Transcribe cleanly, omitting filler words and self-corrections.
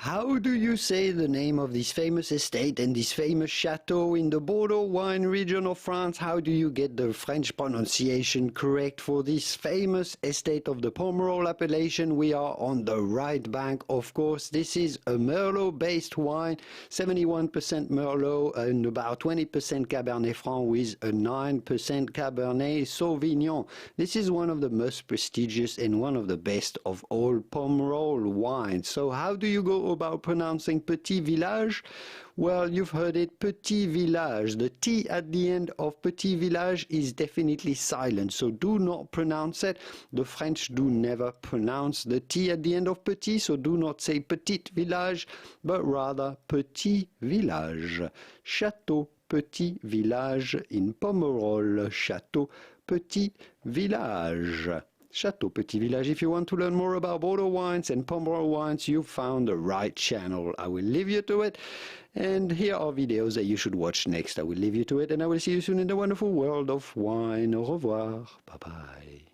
How do you say the name of this famous estate and this famous chateau in the Bordeaux wine region of France? How do you get the French pronunciation correct for this famous estate of the Pomerol appellation? We are on the right bank, of course. This is a Merlot-based wine, 71% Merlot and about 20% Cabernet Franc with a 9% Cabernet Sauvignon. This is one of the most prestigious and one of the best of all Pomerol wines. So how do you go about pronouncing Petit Village? Well, you've heard it, Petit Village. The T at the end of Petit Village is definitely silent, so do not pronounce it. The French do never pronounce the T at the end of Petit, so do not say Petit Village, but rather Petit Village. Château Petit Village in Pomerol. Château Petit Village. Château Petit Village. If you want to learn more about Bordeaux wines and Pomerol wines, you've found the right channel. I will leave you to it. And here are videos that you should watch next. I will leave you to it, and I will see you soon in the wonderful world of wine. Au revoir. Bye-bye.